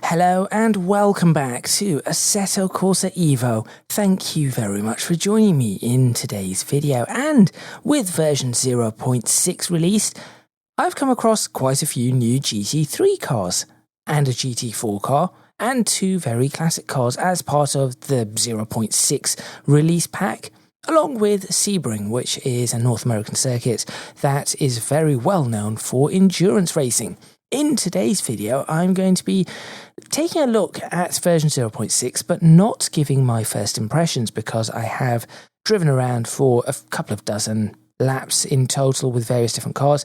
Hello and welcome back to Assetto Corsa EVO. Thank you very much for joining me in today's video, and with version 0.6 released, I've come across quite a few new GT3 cars and a GT4 car and two very classic cars as part of the 0.6 release pack, along with Sebring, which is a North American circuit that is very well known for endurance racing. In today's video, I'm going to be taking a look at version 0.6, but not giving my first impressions because I have driven around for a couple of dozen laps in total with various different cars.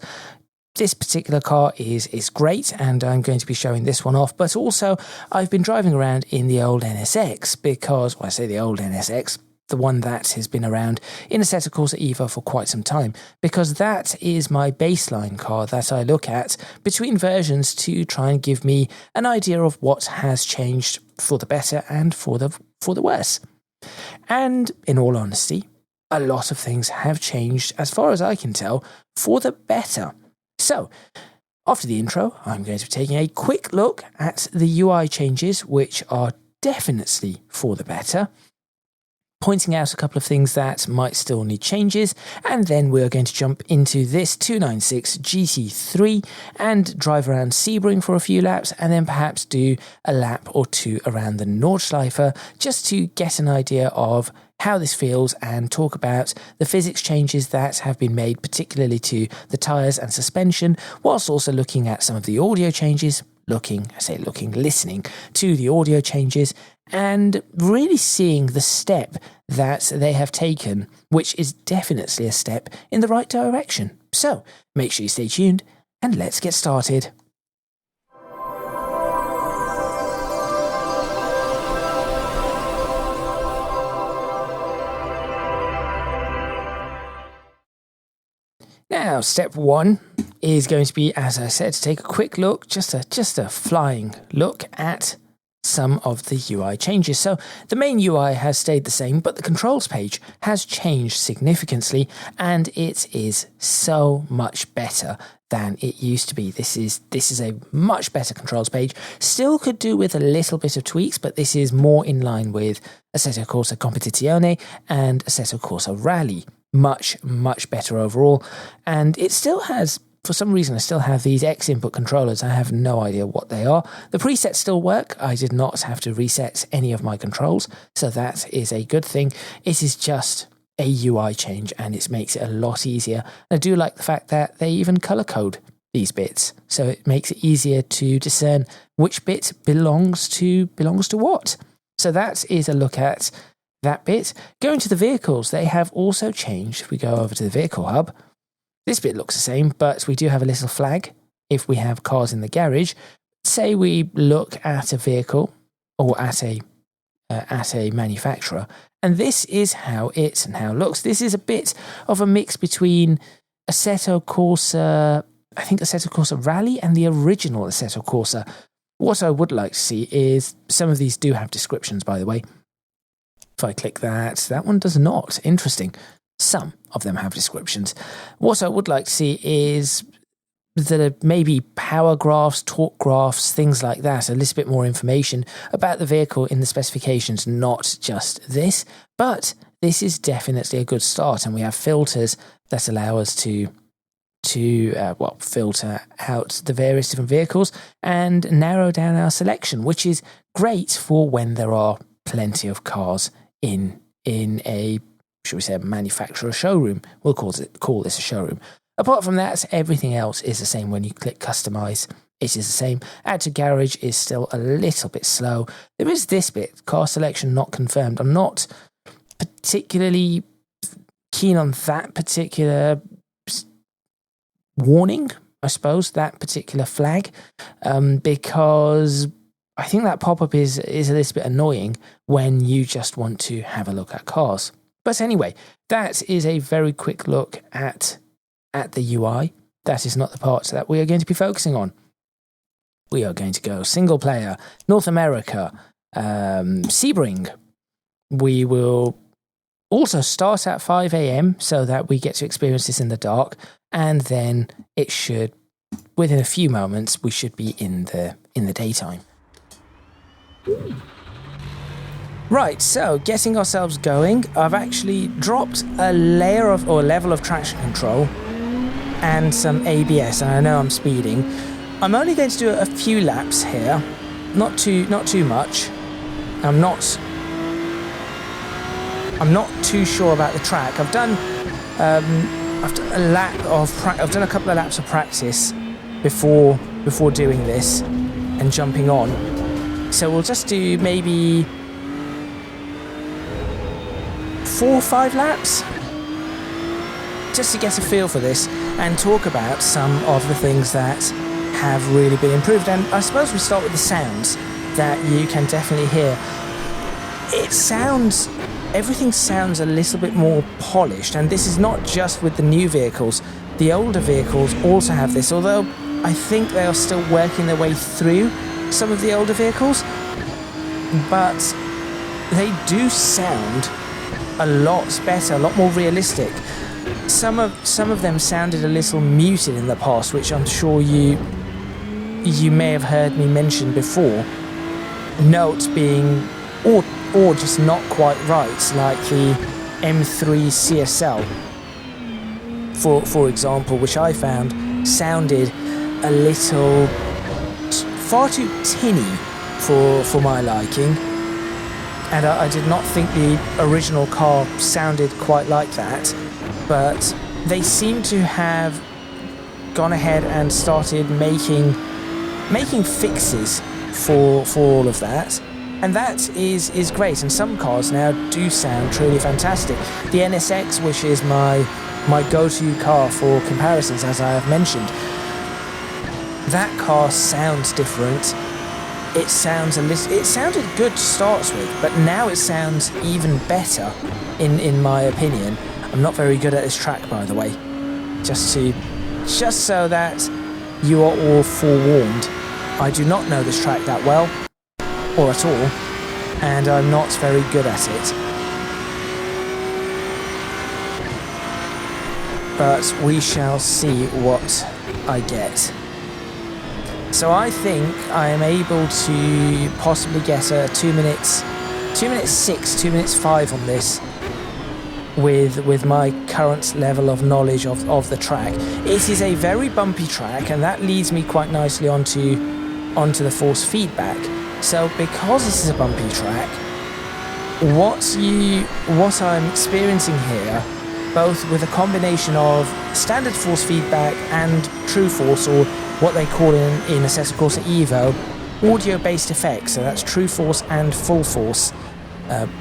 This particular car is great, and I'm going to be showing this one off, but also I've been driving around in the old NSX because, well, I say the old NSX, the one that has been around in Assetto Corsa EVO for quite some time, because that is my baseline car that I look at between versions to try and give me an idea of what has changed for the better and for the worse. And in all honesty, a lot of things have changed, as far as I can tell, for the better. So, after the intro, I'm going to be taking a quick look at the UI changes, which are definitely for the better, pointing out a couple of things that might still need changes, and then we're going to jump into this 296 GT3 and drive around Sebring for a few laps, and then perhaps do a lap or two around the Nordschleife just to get an idea of how this feels and talk about the physics changes that have been made, particularly to the tyres and suspension, whilst also looking at some of the audio changes, listening to the audio changes, and really seeing the step that they have taken, which is definitely a step in the right direction. So, make sure you stay tuned, and let's get started. Now, step one is going to be, as I said, to take a quick look, just a flying look at some of the UI changes. So the main UI has stayed the same, but the controls page has changed significantly, and it is so much better than it used to be. This is a much better controls page. Still could do with a little bit of tweaks, but this is more in line with Assetto Corsa Competizione and Assetto Corsa Rally. Much, much better overall. And it still has, for some reason, I still have these X input controllers. I have no idea what they are. The presets still work. I did not have to reset any of my controls, so that is a good thing. It is just a UI change, and it makes it a lot easier. I do like the fact that they even color code these bits, so it makes it easier to discern which bit belongs to what. So that is a look at that bit. Going to the vehicles, they have also changed. If we go over to the vehicle hub, this bit looks the same, but we do have a little flag if we have cars in the garage. Say we look at a vehicle or at a manufacturer, and this is how it now looks. This is a bit of a mix between Assetto Corsa, I think Assetto Corsa Rally, and the original Assetto Corsa. What I would like to see is, some of these do have descriptions, by the way. If I click that one does not. Interesting. Some of them have descriptions. What I would like to see is that maybe power graphs, torque graphs, things like that, a little bit more information about the vehicle in the specifications, not just this. But this is definitely a good start, and we have filters that allow us to filter out the various different vehicles and narrow down our selection, which is great for when there are plenty of cars in a, should we say, a manufacturer showroom. We'll call this a showroom. Apart from that, everything else is the same. When you click customize, it is the same. Add to garage is still a little bit slow. There is this bit, car selection not confirmed. I'm not particularly keen on that particular warning, I suppose, that particular flag, because I think that pop-up is a little bit annoying when you just want to have a look at cars. But anyway, that is a very quick look at the UI. That is not the part that we are going to be focusing on. We are going to go single player, North America, Sebring. We will also start at 5 a.m. so that we get to experience this in the dark, and then it should, within a few moments, we should be in the daytime. Right, so getting ourselves going, I've actually dropped a layer of, or level of traction control and some ABS, and I know I'm speeding. I'm only going to do a few laps here, not too much. I'm not too sure about the track. I've done a couple of laps of practice before doing this and jumping on. So we'll just do maybe 4 or 5 laps just to get a feel for this and talk about some of the things that have really been improved. And I suppose we start with the sounds that you can definitely hear. Everything sounds a little bit more polished, and this is not just with the new vehicles. The older vehicles also have this, although I think they are still working their way through some of the older vehicles, but they do sound a lot better, a lot more realistic. Some of them sounded a little muted in the past, which I'm sure you may have heard me mention before. Notes being or just not quite right, like the M3 CSL, for example, which I found sounded a little far too tinny for my liking, and I did not think the original car sounded quite like that, but they seem to have gone ahead and started making fixes for all of that. And that is great, and some cars now do sound truly fantastic. The NSX, which is my go-to car for comparisons, as I have mentioned, that car sounds different. It sounded good to start with, but now it sounds even better, in my opinion. I'm not very good at this track, by the way. Just so that you are all forewarned. I do not know this track that well, or at all, and I'm not very good at it. But we shall see what I get. So I think I am able to possibly get a 2 minutes 6, 2 minutes 5 on this with my current level of knowledge of the track. It is a very bumpy track, and that leads me quite nicely onto the force feedback. So because this is a bumpy track, what I'm experiencing here, both with a combination of standard force feedback and true force, or what they call in Assetto Corsa EVO, audio-based effects, so that's true force and full force,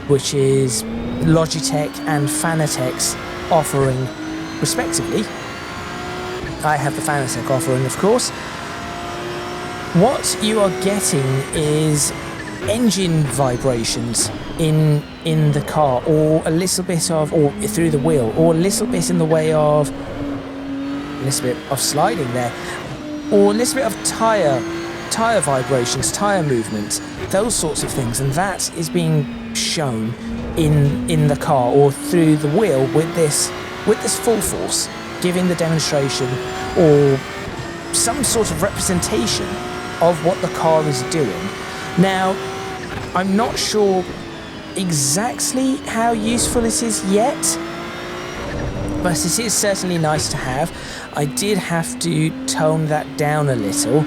which is Logitech and Fanatec's offering respectively. I have the Fanatec offering, of course. What you are getting is engine vibrations in the car, or a little bit of, or through the wheel, or a little bit in the way of a little bit of sliding there, or a little bit of tire vibrations, tire movement, those sorts of things, and that is being shown in the car or through the wheel with this full force, giving the demonstration or some sort of representation of what the car is doing. Now, I'm not sure exactly how useful it is yet, but it is certainly nice to have. I did have to tone that down a little.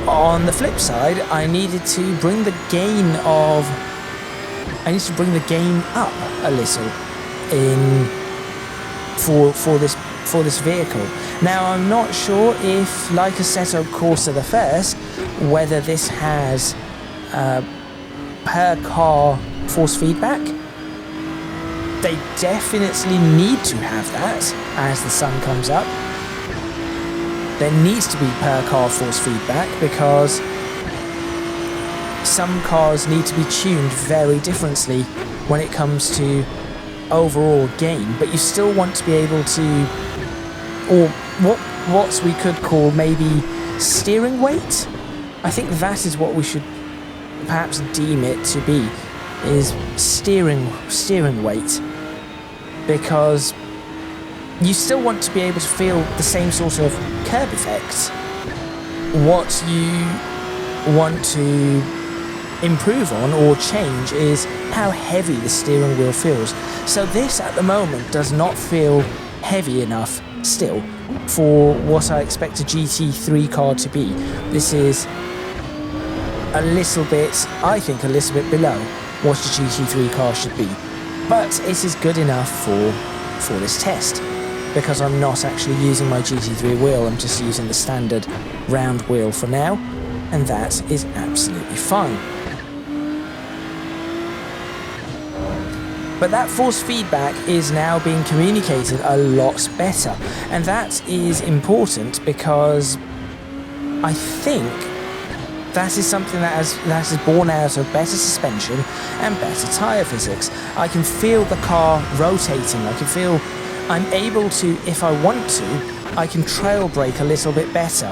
On the flip side, I needed to bring the gain up a little for this vehicle. Now, I'm not sure if, like Assetto Corsa the first, whether this has per car force feedback. They definitely need to have that as the sun comes up. There needs to be per car force feedback because some cars need to be tuned very differently when it comes to overall gain, but you still want to be able to, or what we could call maybe steering weight. I think that is what we should perhaps deem it to be, is steering weight, because you still want to be able to feel the same sort of curb effects. What you want to improve on or change is how heavy the steering wheel feels. So this at the moment does not feel heavy enough still for what I expect a GT3 car to be. This is a little bit, I think, a little bit below what a GT3 car should be. But it is good enough for this test, because I'm not actually using my GT3 wheel, I'm just using the standard round wheel for now, and that is absolutely fine. But that force feedback is now being communicated a lot better, and that is important because I think that is something that is born out of better suspension and better tyre physics. I can feel the car rotating, I can feel I'm able to, if I want to, I can trail brake a little bit better.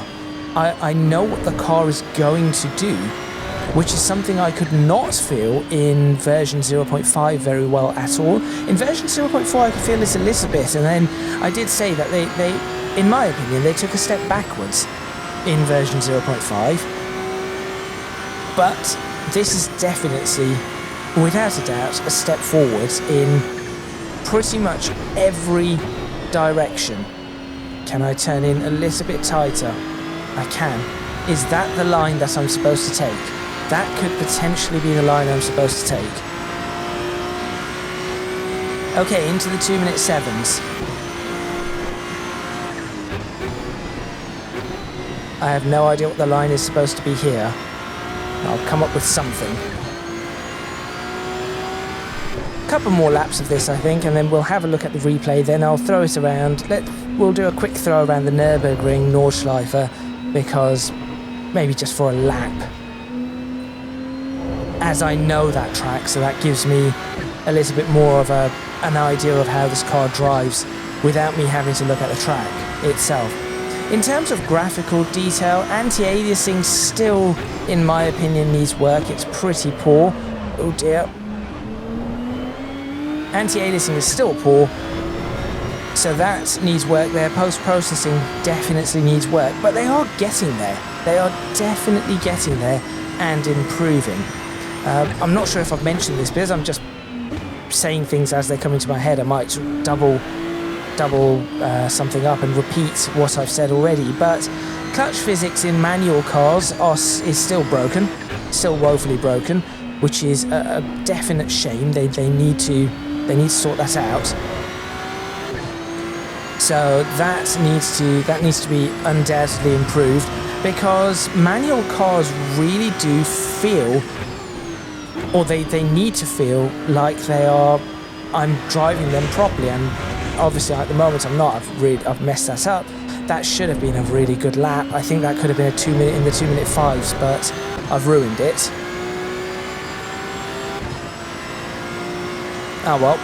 I know what the car is going to do, which is something I could not feel in version 0.5 very well at all. In version 0.4 I could feel this a little bit, and then I did say that they in my opinion, they took a step backwards in version 0.5. But this is definitely, without a doubt, a step forwards in pretty much every direction. Can I turn in a little bit tighter? I can. Is that the line that I'm supposed to take? That could potentially be the line I'm supposed to take. Okay, into the 2-minute 7s. I have no idea what the line is supposed to be here. I'll come up with something. A couple more laps of this, I think, and then we'll have a look at the replay. Then I'll throw it around. We'll do a quick throw around the Nürburgring Nordschleife, because maybe just for a lap, as I know that track, so that gives me a little bit more of an idea of how this car drives without me having to look at the track itself. In terms of graphical detail, anti-aliasing still, in my opinion, needs work. It's pretty poor. Oh dear. Anti-aliasing is still poor, so that needs work there. Post-processing definitely needs work, but they are getting there. They are definitely getting there and improving. I'm not sure if I've mentioned this, because I'm just saying things as they come into my head. I might double something up and repeat what I've said already, but clutch physics in manual cars is still broken, still woefully broken, which is a definite shame. They need to sort that out. So that needs to be undoubtedly improved, because manual cars really do feel, or they need to feel like I'm driving them properly, and obviously at the moment I'm not. I've messed that up. That should have been a really good lap. I think that could have been a 2-minute in the 2-minute 5s, but I've ruined it. Oh well.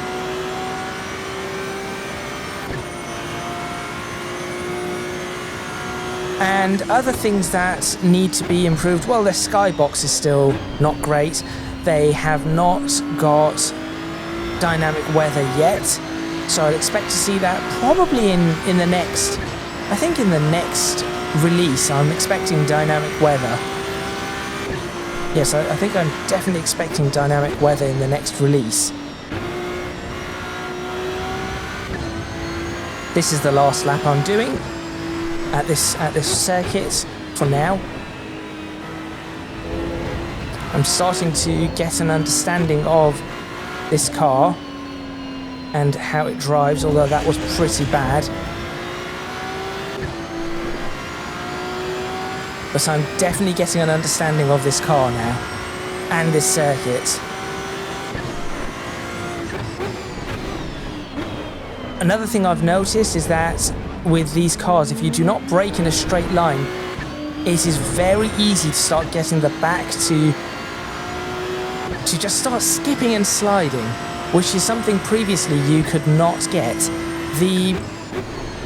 And other things that need to be improved, well, their skybox is still not great. They have not got dynamic weather yet, so I'd expect to see that probably in the next, I think in the next release. I'm expecting dynamic weather. Yes, I think I'm definitely expecting dynamic weather in the next release. This is the last lap I'm doing at this circuit for now. I'm starting to get an understanding of this car and how it drives, although that was pretty bad. But I'm definitely getting an understanding of this car now and this circuit. Another thing I've noticed is that with these cars, if you do not brake in a straight line, it is very easy to start getting the back to just start skipping and sliding, which is something previously you could not get.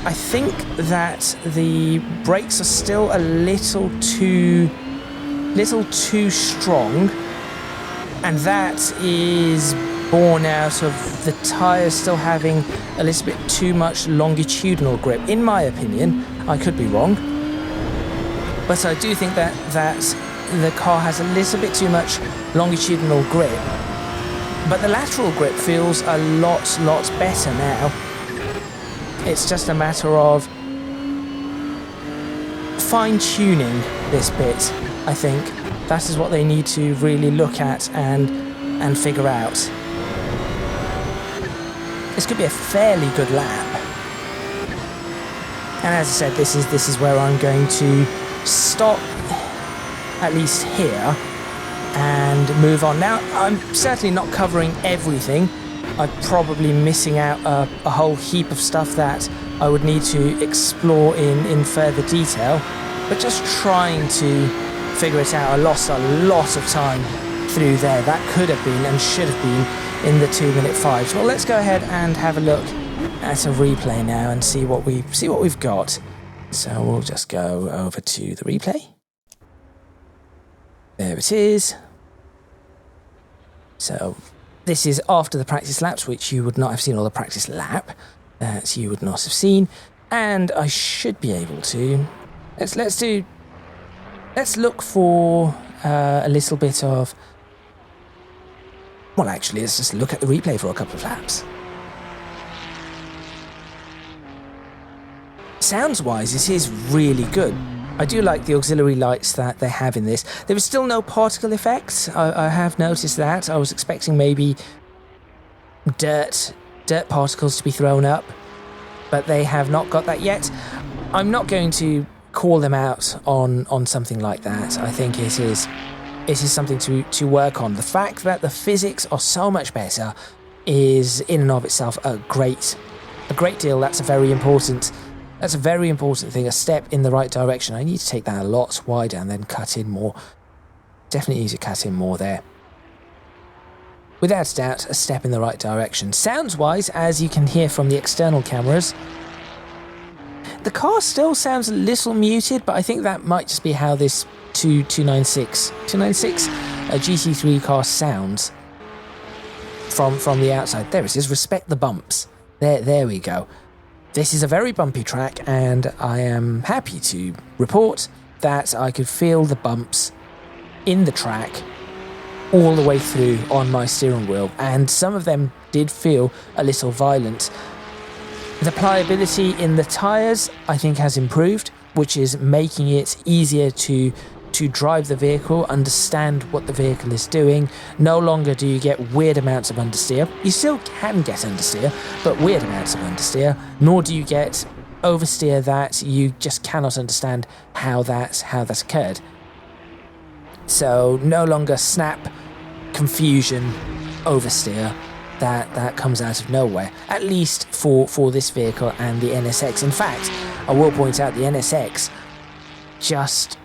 I think that the brakes are still a little too strong, and that is born out of the tyres still having a little bit too much longitudinal grip, in my opinion. I could be wrong, but I do think that the car has a little bit too much longitudinal grip, but the lateral grip feels a lot better now. It's just a matter of fine-tuning this bit, I think. That is what they need to really look at and figure out. This could be a fairly good lap. And as I said, this is where I'm going to stop, at least here, and move on. Now, I'm certainly not covering everything. I'm probably missing out a whole heap of stuff that I would need to explore in further detail, but just trying to figure it out. I lost a lot of time through there. That could have been and should have been in the 2-minute 5s. Well, let's go ahead and have a look at a replay now and see what we've got. So we'll just go over to the replay. There it is. So this is after the practice laps, which you would not have seen, or the practice lap that you would not have seen. And I should be able to. Let's look for a little bit of. Well, actually, let's just look at the replay for a couple of laps. Sounds-wise, this is really good. I do like the auxiliary lights that they have in this. There is still no particle effects. I have noticed that. I was expecting maybe dirt particles to be thrown up, but they have not got that yet. I'm not going to call them out on something like that. I think it is something to work on. The fact that the physics are so much better is in and of itself a great deal. That's a very important thing, a step in the right direction. I need to take that a lot wider and then cut in more. Definitely need to cut in more there. Without doubt, a step in the right direction. Sounds-wise, as you can hear from the external cameras, the car still sounds a little muted, but I think that might just be how this 296 a GT3 car sounds from the outside. There it is. Respect the bumps. There we go. This is a very bumpy track, and I am happy to report that I could feel the bumps in the track all the way through on my steering wheel, and some of them did feel a little violent. The pliability in the tyres, I think, has improved, which is making it easier to drive the vehicle, understand what the vehicle is doing. No longer do you get weird amounts of understeer. You still can get understeer, but weird amounts of understeer. Nor do you get oversteer that you just cannot understand how that occurred. So no longer snap, confusion, oversteer that comes out of nowhere, at least for this vehicle and the NSX. In fact, I will point out the NSX just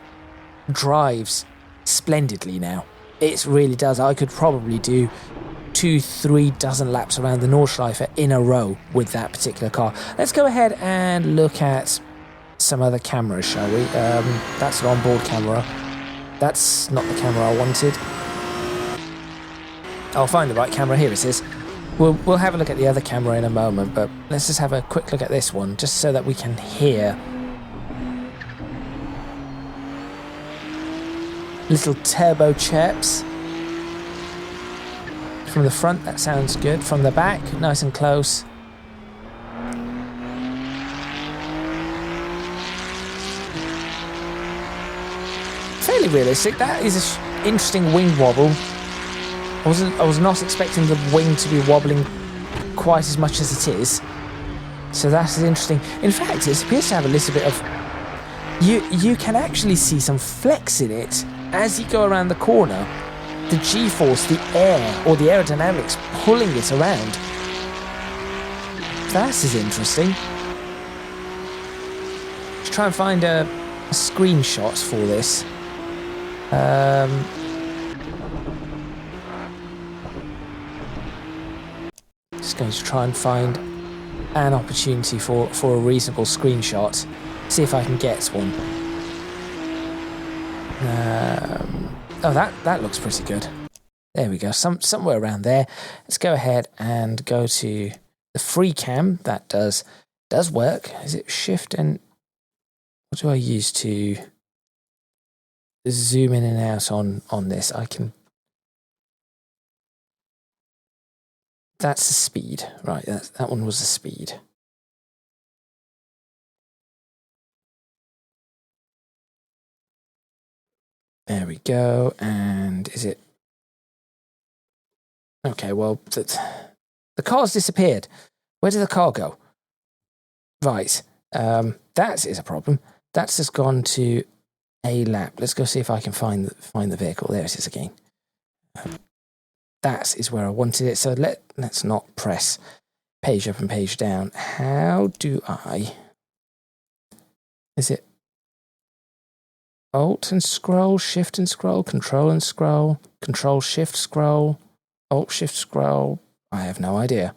drives splendidly now. It really does. I could probably do 2-3 dozen laps around the Nordschleife in a row with that particular car. Let's go ahead and look at some other cameras, shall we? That's an onboard camera. That's not the camera I wanted. I'll find the right camera. Here it is. We'll have a look at the other camera in a moment, but let's just have a quick look at this one, just so that we can hear little turbo chirps. From the front, that sounds good. From the back, nice and close. Fairly realistic. That is an interesting wing wobble. I was not expecting the wing to be wobbling quite as much as it is. So that is interesting. In fact, it appears to have a little bit of... You can actually see some flex in it as you go around the corner. The G-force, the air, or the aerodynamics pulling it around. That is interesting. Let's try and find a screenshot for this. Just going to try and find an opportunity for a reasonable screenshot. See if I can get one. Oh, that looks pretty good. There we go, somewhere around there. Let's go ahead and go to the free cam. That does work. Is it shift and what do I use to zoom in and out on this. I can... That's the speed. Right, that one was the speed. There we go. And is it... Okay, well, the car's disappeared. Where did the car go? Right, that is a problem. That's just gone to a lap. Let's go see if I can find the vehicle. There it is again. That is where I wanted it. So let's not press page up and page down. How do I... Is it Alt and scroll, Shift and scroll, Control and scroll, Control Shift scroll, Alt Shift scroll? I have no idea.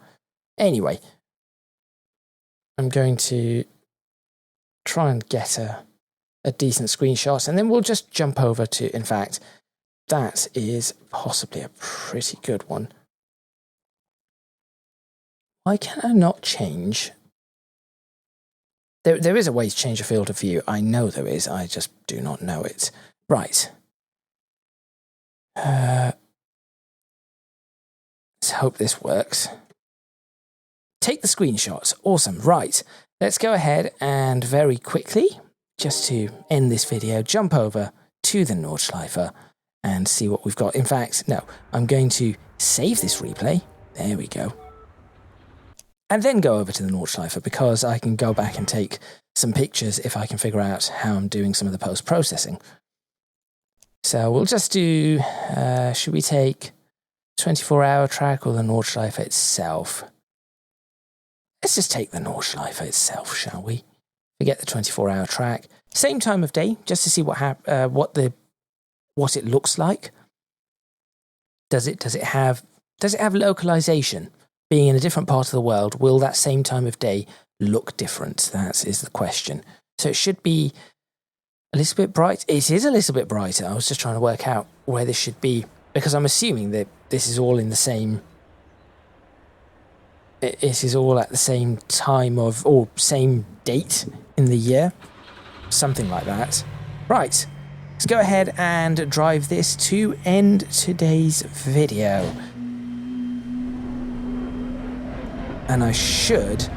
Anyway, I'm going to try and get a decent screenshot, and then we'll just jump over to, in fact, that is possibly a pretty good one. Why can I not change? There is a way to change a field of view. I know there is. I just do not know it. Right. Let's hope this works. Take the screenshots. Awesome. Right. Let's go ahead and very quickly, just to end this video, jump over to the Nordschleife and see what we've got. In fact, no, I'm going to save this replay. There we go. And then go over to the Nordschleife, because I can go back and take some pictures if I can figure out how I'm doing some of the post-processing. So we'll just do, should we take 24-hour track or the Nordschleife itself? Let's just take the Nordschleife itself, shall we? Forget the 24-hour track. Same time of day, just to see what it looks like. Does it have localization? Being in a different part of the world, will that same time of day look different? That is the question. So it should be a little bit bright. It is a little bit brighter. I was just trying to work out where this should be, because I'm assuming that this is all in the same... It is all at the same time of, or same date in the year. Something like that. Right. Let's go ahead and drive this to end today's video. And I should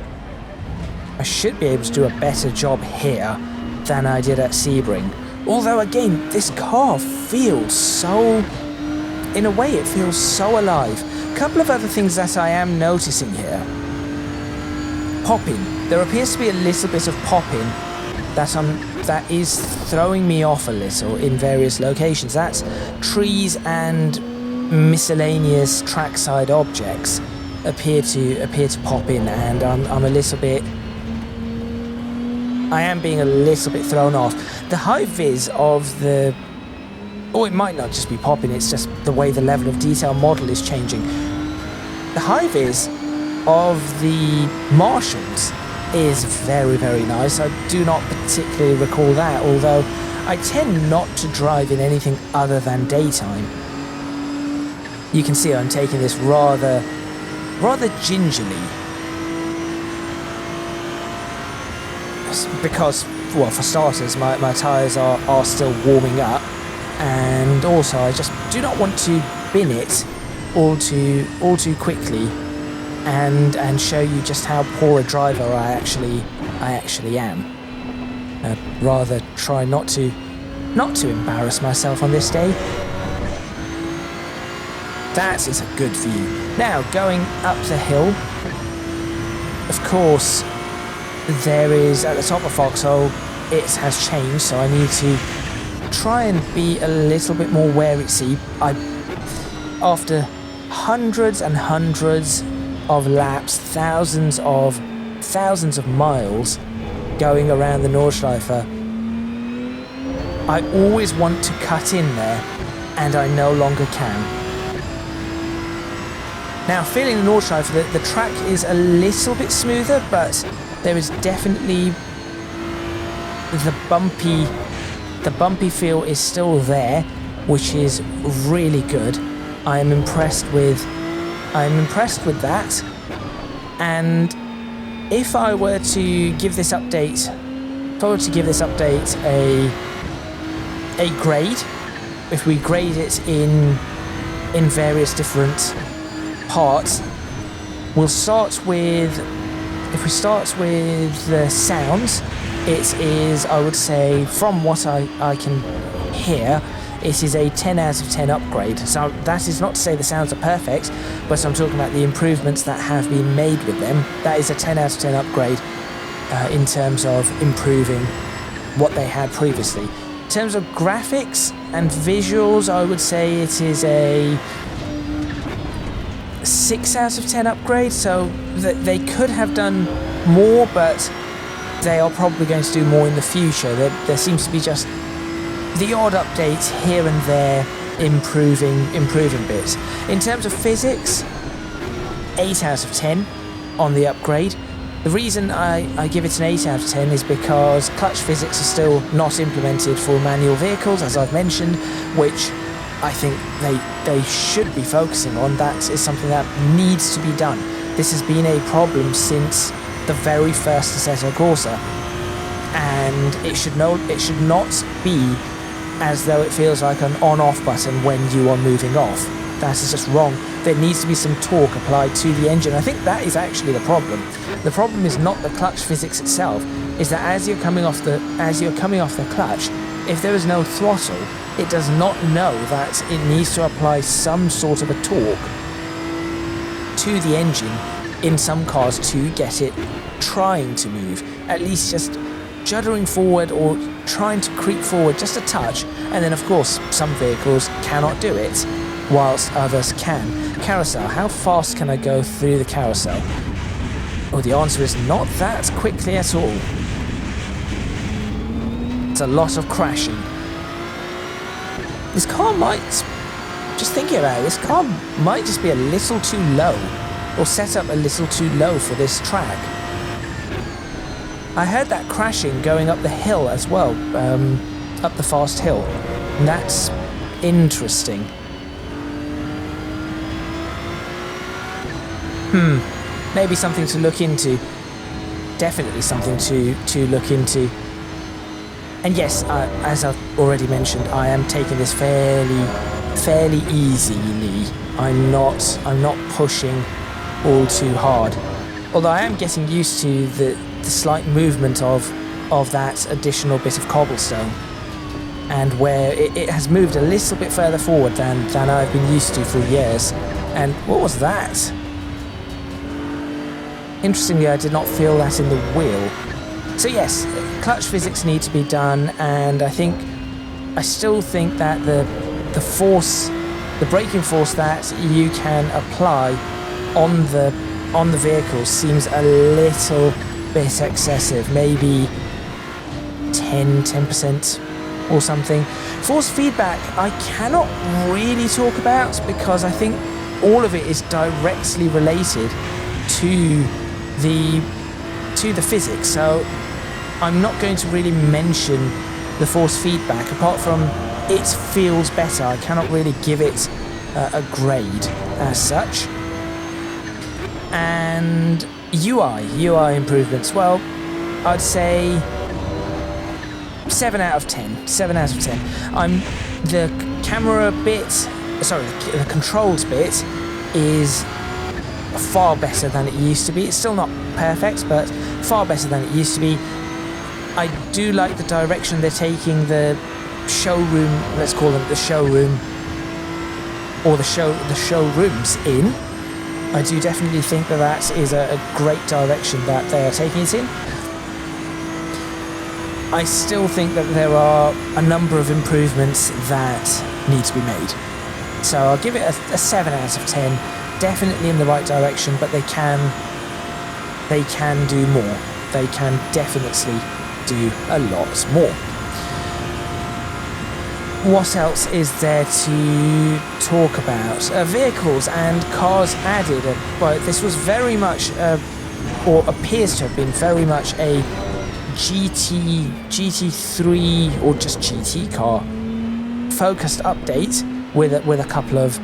be able to do a better job here than I did at Sebring. Although, again, this car feels so... In a way, it feels so alive. A couple of other things that I am noticing here. Popping. There appears to be a little bit of popping that is throwing me off a little in various locations. That's trees and miscellaneous trackside objects appear to pop in, and I'm a little bit... I am being a little bit thrown off. The high vis of the... Oh, it might not just be popping, it's just the way the level of detail model is changing. The high vis of the Martians is very, very nice. I do not particularly recall that, although I tend not to drive in anything other than daytime. You can see I'm taking this rather gingerly, because, well, for starters, my tyres are still warming up, and also I just do not want to bin it all too quickly and show you just how poor a driver I actually am. Rather try not to embarrass myself on this day. That is a good view. Now, going up the hill, of course, there is, at the top of Foxhole, it has changed, so I need to try and be a little bit more wary-see. After hundreds and hundreds of laps, thousands of miles going around the Nordschleife, I always want to cut in there, and I no longer can. Now, feeling the Nordschleife, the track is a little bit smoother, but there is definitely the bumpy feel is still there, which is really good. I am impressed with that. And if I were to give this update, a grade, if we grade it in various different parts, we'll start with, if we start with the sounds, it is, I would say, from what I can hear, it is a 10 out of 10 upgrade. So that is not to say the sounds are perfect, but I'm talking about the improvements that have been made with them. That is a 10 out of 10 upgrade in terms of improving what they had previously. In terms of graphics and visuals, I would say it is a 6 out of 10 upgrade. So they could have done more, but they are probably going to do more in the future. There seems to be just the odd updates here and there, improving bits. In terms of physics, 8 out of 10 on the upgrade. The reason I give it an 8 out of 10 is because clutch physics are still not implemented for manual vehicles, as I've mentioned, which I think they should be focusing on. That is something that needs to be done. This has been a problem since the very first Assetto Corsa, and it should not be as though it feels like an on-off button when you are moving off. That is just wrong. There needs to be some torque applied to the engine. I think that is actually the problem. The problem is not the clutch physics itself, is that as you're coming off the clutch, if there is no throttle, it does not know that it needs to apply some sort of a torque to the engine in some cars to get it trying to move, at least just juddering forward or trying to creep forward just a touch. And then of course some vehicles cannot do it, whilst others can. Carousel, how fast can I go through the carousel? Oh, the answer is not that quickly at all. It's a lot of crashing. This car might, just thinking about it, this car might just be a little too low, or set up a little too low for this track. I heard that crashing going up the hill as well, up the fast hill. And that's interesting. Maybe something to look into. Definitely something to look into. And yes, as I've already mentioned, I am taking this fairly easily. I'm not pushing all too hard. Although I am getting used to the slight movement of that additional bit of cobblestone, and where it has moved a little bit further forward than I've been used to for years. And what was that? Interestingly, I did not feel that in the wheel. So yes, clutch physics need to be done, and I still think that the braking force that you can apply on the vehicles seems a little bit excessive. Maybe 10% or something. Force feedback I cannot really talk about, because I think all of it is directly related to the physics, so I'm not going to really mention the force feedback. Apart from it feels better, I cannot really give it a grade as such. And UI improvements, well, I'd say 7 out of 10. 7 out of 10. The camera bit, the controls bit is far better than it used to be. It's still not perfect, but far better than it used to be. I do like the direction they're taking the showroom, let's call them the showroom, or the showrooms in. I do definitely think that is a great direction that they are taking it in. I still think that there are a number of improvements that need to be made. So I'll give it a 7 out of 10. Definitely in the right direction, but they can do more. They can definitely do a lot more. What else is there to talk about? Vehicles and cars added. Well, this was very much, or appears to have been very much a GT3 or just GT car focused update with a couple of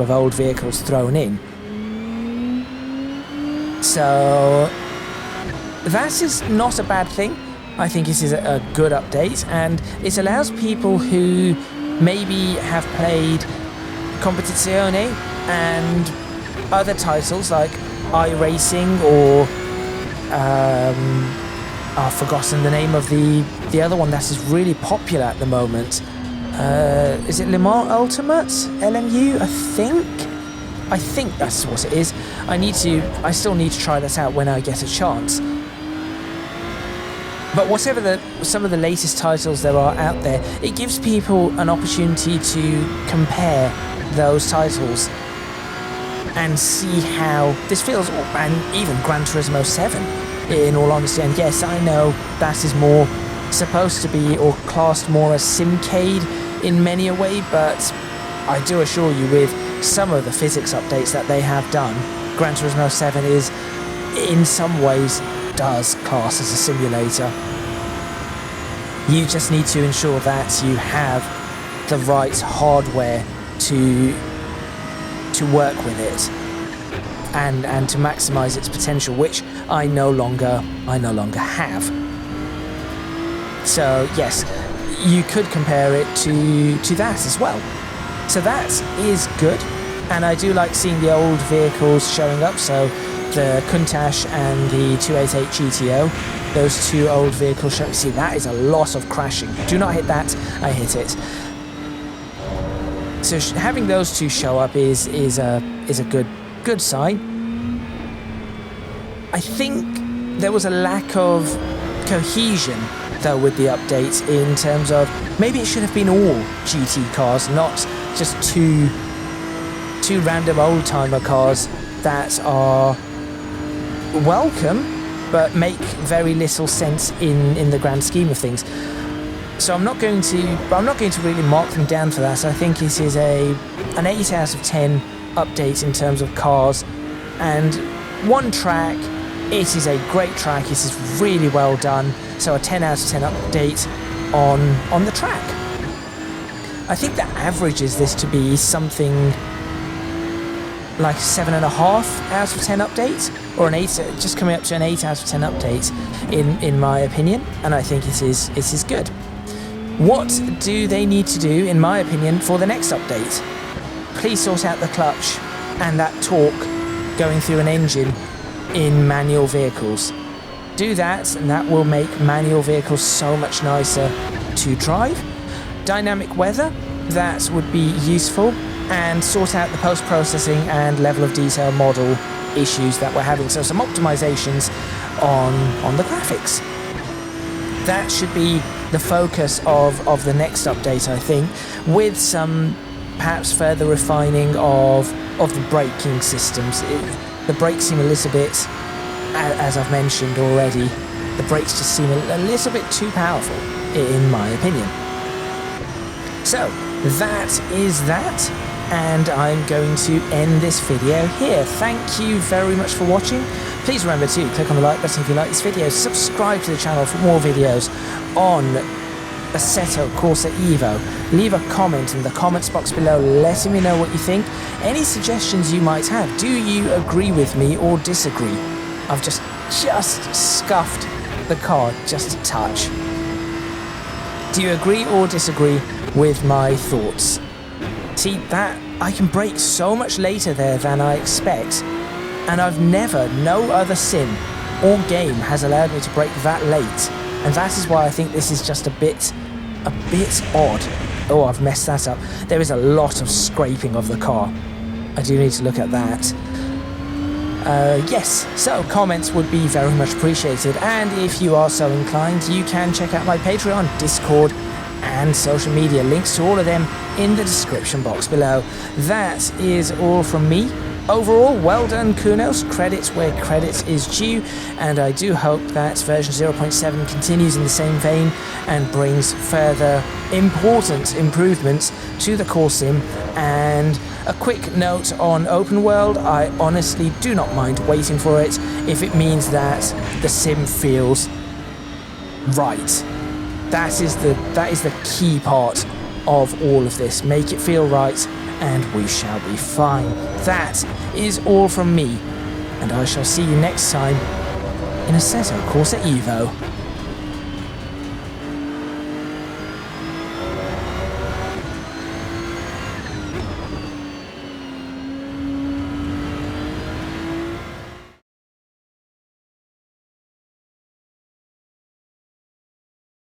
old vehicles thrown in. So that is not a bad thing. I think this is a good update, and it allows people who maybe have played Competizione and other titles like iRacing or I've forgotten the name of the other one that is really popular at the moment. Is it Le Mans Ultimate? LMU, I think that's what it is. I still need to try that out when I get a chance. But whatever some of the latest titles there are out there, it gives people an opportunity to compare those titles and see how this feels, and even Gran Turismo 7, in all honesty. And yes, I know that is more supposed to be, or classed more as Simcade in many a way, but I do assure you, with some of the physics updates that they have done, Gran Turismo 7 is, in some ways, does class as a simulator. You just need to ensure that you have the right hardware to work with it and to maximize its potential, which I no longer have. So yes, you could compare it to that as well. So that is good, and I do like seeing the old vehicles showing up. So the Countach and the 288 GTO, those two old vehicles showing. See, that is a lot of crashing. Do not hit that. I hit it. So having those two show up is a good sign. I think there was a lack of cohesion though with the update, in terms of maybe it should have been all GT cars, not just two random old-timer cars that are welcome but make very little sense in the grand scheme of things. So I'm not going to really mark them down for that. I think it is an 8 out of 10 update in terms of cars, and one track. It is a great track. It is really well done. So a 10 out of 10 update on the track. I think that averages this to be something like 7.5 out of 10 update, or an 8, just coming up to an 8 out of 10 update in my opinion, and I think it is good. What do they need to do, in my opinion, for the next update? Please sort out the clutch and that torque going through an engine in manual vehicles. Do that, and that will make manual vehicles so much nicer to drive. Dynamic weather, that would be useful, and sort out the post-processing and level of detail model issues that we're having. So some optimizations on the graphics. That should be the focus of the next update, I think, with some perhaps further refining of the braking systems. The brakes seem a little bit, as I've mentioned already, the brakes just seem a little bit too powerful, in my opinion. So, that is that, and I'm going to end this video here. Thank you very much for watching. Please remember to click on the like button if you like this video, subscribe to the channel for more videos on Assetto Corsa EVO. Leave a comment in the comments box below letting me know what you think. Any suggestions you might have. Do you agree with me or disagree? I've just scuffed the car just a touch. Do you agree or disagree with my thoughts? See, that I can brake so much later there than I expect, and no other sim or game has allowed me to brake that late, and that is why I think this is just a bit odd. Oh, I've messed that up. There is a lot of scraping of the car. I do need to look at that. Yes, so comments would be very much appreciated, and if you are so inclined, you can check out my Patreon, Discord, and social media. Links to all of them in the description box below. That is all from me. Overall, well done, Kunos. Credits where credit is due, and I do hope that version 0.7 continues in the same vein and brings further important improvements to the core sim. And a quick note on open world, I honestly do not mind waiting for it if it means that the sim feels right. That is the key part of all of this. Make it feel right, and we shall be fine. That is all from me, and I shall see you next time in Assetto Corsa EVO.